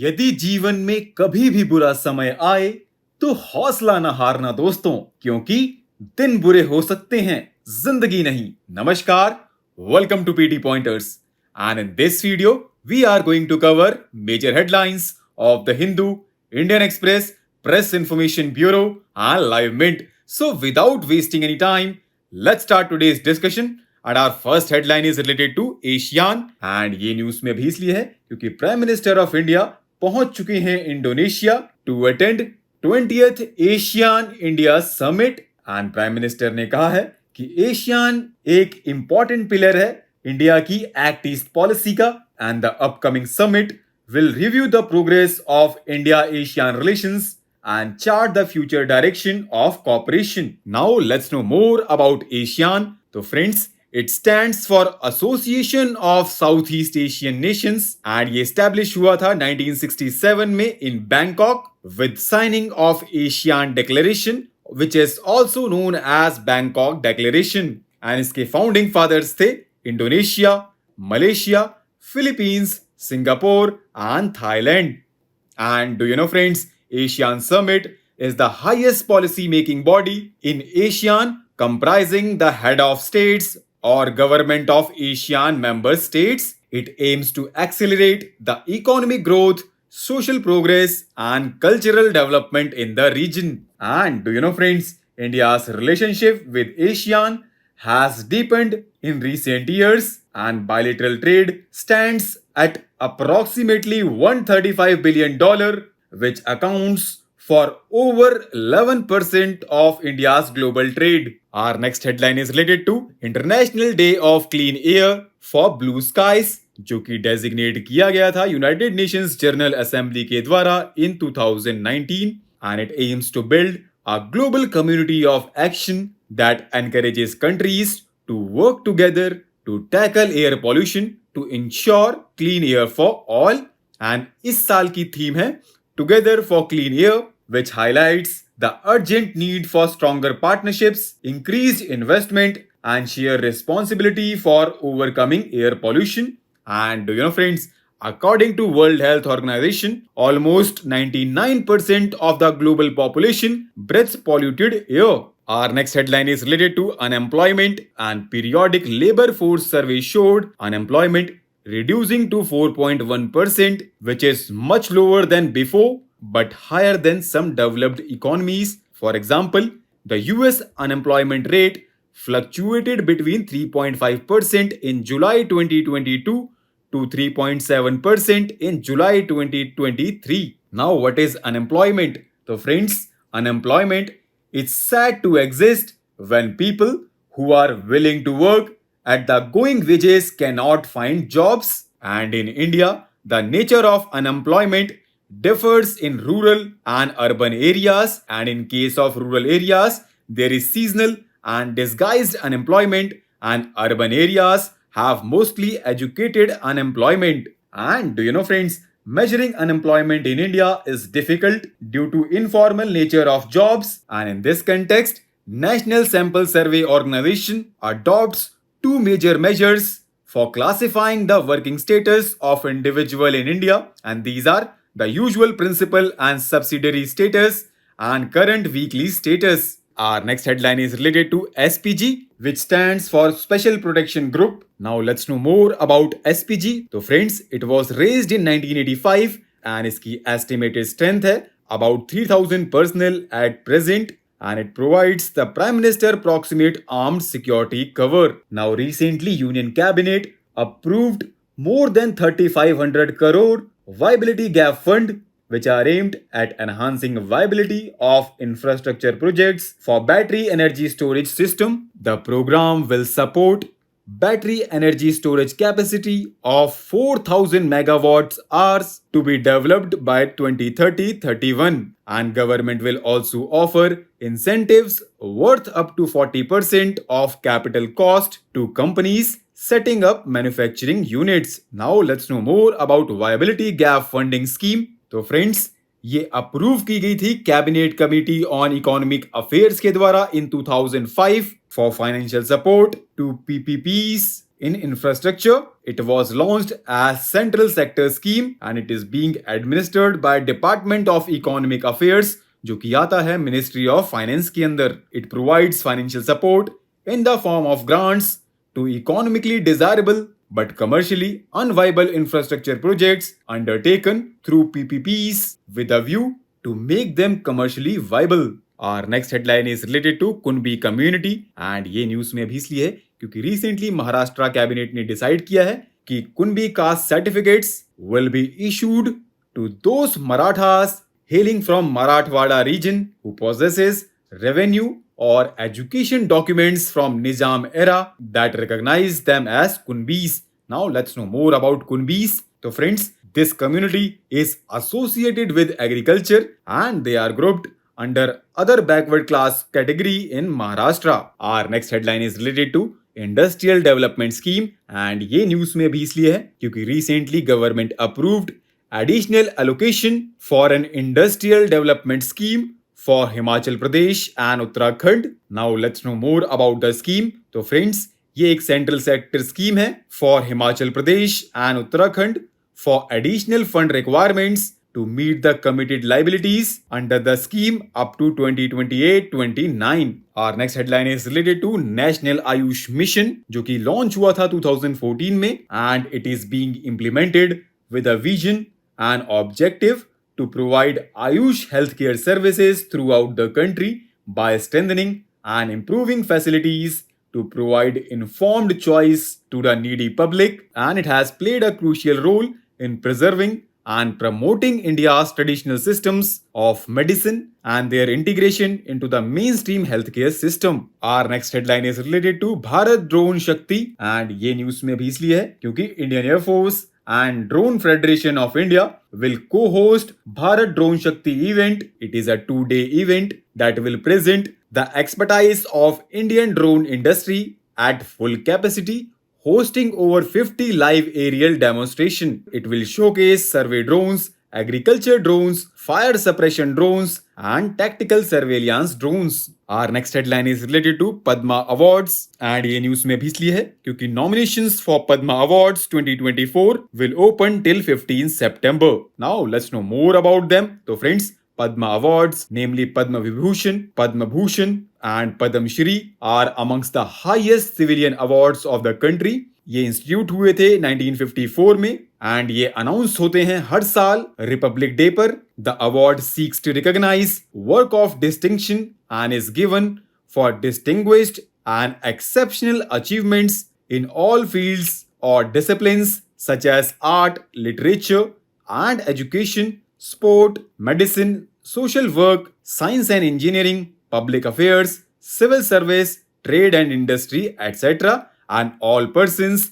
यदि जीवन में कभी भी बुरा समय आए तो हौसला न हारना दोस्तों, क्योंकि दिन बुरे हो सकते हैं, जिंदगी नहीं। नमस्कार, welcome to PT pointers and in this video we are going to cover major headlines of the Hindu, Indian Express, Press Information Bureau and Live Mint. So without wasting any time, let's start today's discussion. And our first headline is related to ASEAN. And ये news में भी इसलिए है क्योंकि prime minister of India पहुंच चुके हैं Indonesia to attend 20th ASEAN India summit. And prime minister ने कहा है कि एशियान एक इंपॉर्टेंट पिलर है इंडिया की एक्ट ईस्ट पॉलिसी का, and the upcoming summit will review the progress of India-ASEAN relations and chart the future direction of cooperation. Now let's know more about ASEAN. So friends, it stands for Association of Southeast Asian Nations and ये establish हुआ था 1967 में in Bangkok with signing of ASEAN Declaration, which is also known as Bangkok Declaration. And इसके founding fathers थे Indonesia, Malaysia, Philippines, Singapore and Thailand. And do you know friends, ASEAN Summit is the highest policy making body in ASEAN, comprising the head of states or government of ASEAN member states. It aims to accelerate the economic growth, social progress and cultural development in the region. And do you know friends, India's relationship with ASEAN has deepened in recent years and bilateral trade stands at approximately $135 billion, which accounts for over 11% of India's global trade. Our next headline is related to International Day of Clean Air for Blue Skies, जो कि designate किया गया था United Nations general assembly के द्वारा in 2019, and it aims to build a global community of action that encourages countries to work together to tackle air pollution to ensure clean air for all. And इस साल की theme है Together for Clean Air, which highlights the urgent need for stronger partnerships, increased investment and shared responsibility for overcoming air pollution. And do you know friends, according to World Health Organization, almost 99% of the global population breathes polluted air. Our next headline is related to unemployment, and periodic labor force survey showed unemployment reducing to 4.1%, which is much lower than before but higher than some developed economies. For example, the US unemployment rate fluctuated between 3.5% in July 2022 to 3.7% in July 2023. Now, what is unemployment? So friends, unemployment is said to exist when people who are willing to work at the going wages cannot find jobs. And in India, the nature of unemployment differs in rural and urban areas. And in case of rural areas, there is seasonal and disguised unemployment, and urban areas have mostly educated unemployment. And do you know friends, measuring unemployment in India is difficult due to informal nature of jobs, and in this context, National Sample Survey Organization adopts two major measures for classifying the working status of individual in India, and these are the usual principal and subsidiary status and current weekly status. Our next headline is related to SPG, which stands for Special Protection Group. Now let's know more about SPG. So friends, it was raised in 1985 and इसकी estimated strength है about 3,000 personnel at present, and it provides the Prime Minister proximate armed security cover. Now recently Union Cabinet approved more than 3,500 crore Viability Gap Fund, which are aimed at enhancing viability of infrastructure projects for battery energy storage system. The program will support battery energy storage capacity of 4,000 megawatts hours to be developed by 2030-31, and government will also offer incentives worth up to 40% of capital cost to companies setting up manufacturing units. Now let's know more about Viability Gap Funding Scheme. तो friends, ये approve की गई थी cabinet committee on economic affairs के द्वारा in 2005 for financial support to PPPs in infrastructure. It was launched as Central Sector Scheme and it is being administered by Department of Economic Affairs, जो कि आता है Ministry of Finance के अंदर. It provides financial support in the form of grants to economically desirable but commercially unviable infrastructure projects undertaken through PPPs with a view to make them commercially viable. Our next headline is related to Kunbi community and ये news में अभी इसलिए है क्योंकि recently Maharashtra cabinet ने decide किया है कि Kunbi caste certificates will be issued to those Marathas hailing from Marathwada region who possesses revenue or education documents from Nizam era that recognize them as Kunbis. Now let's know more about Kunbis. So friends, this community is associated with agriculture and they are grouped under other backward class category in Maharashtra. Our next headline is related to Industrial Development Scheme and ये news में भी इसलिए है क्योंकि recently government approved additional allocation for an industrial development scheme for Himachal Pradesh and Uttarakhand. Now let's know more about the scheme. तो friends, ये एक central sector scheme है for Himachal Pradesh and Uttarakhand for additional fund requirements to meet the committed liabilities under the scheme up to 2028-29. Our next headline is related to National Ayush Mission जो कि launch हुआ था 2014 में and it is being implemented with a vision and objective to provide Ayush healthcare services throughout the country by strengthening and improving facilities to provide informed choice to the needy public, and it has played a crucial role in preserving and promoting India's traditional systems of medicine and their integration into the mainstream healthcare system. Our next headline is related to Bharat Drone Shakti and ये news में भी इसलिए है क्योंकि Indian Air Force and Drone Federation of India will co-host Bharat Drone Shakti event. It is a 2-day event that will present the expertise of Indian drone industry at full capacity, hosting over 50 live aerial demonstration. It will showcase survey drones, agriculture drones, fire suppression drones, and tactical surveillance drones. Our next headline is related to Padma Awards and ये news में भी इसलिए है क्योंकि nominations for Padma Awards 2024 will open till 15 September. Now let's know more about them. So friends, Padma Awards, namely Padma Vibhushan, Padma Bhushan and Padma Shri are amongst the highest civilian awards of the country. ये institute हुए थे 1954 में and ये announce होते हैं हर साल republic day पर. The award seeks to recognise work of distinction and is given for distinguished and exceptional achievements in all fields और disciplines such as art, literature and education, sport, medicine, social work, science and engineering, public affairs, civil service, trade and industry, etc. and all persons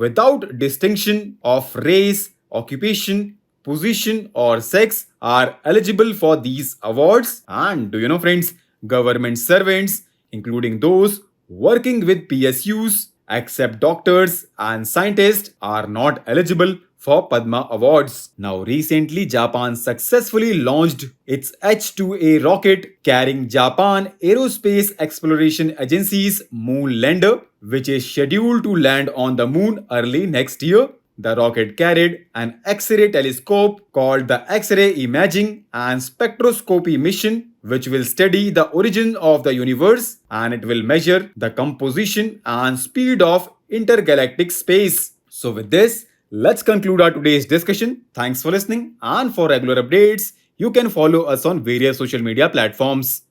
without distinction of race, occupation, position or sex are eligible for these awards. And do you know friends, government servants including those working with PSUs except doctors and scientists are not eligible for Padma Awards. Now recently Japan successfully launched its H-IIA rocket carrying Japan Aerospace Exploration Agency's moon lander, which is scheduled to land on the moon early next year. The rocket carried an X-ray telescope called the X-ray Imaging and Spectroscopy mission, which will study the origin of the universe and it will measure the composition and speed of intergalactic space. So with this, let's conclude our today's discussion. Thanks for listening and for regular updates, you can follow us on various social media platforms.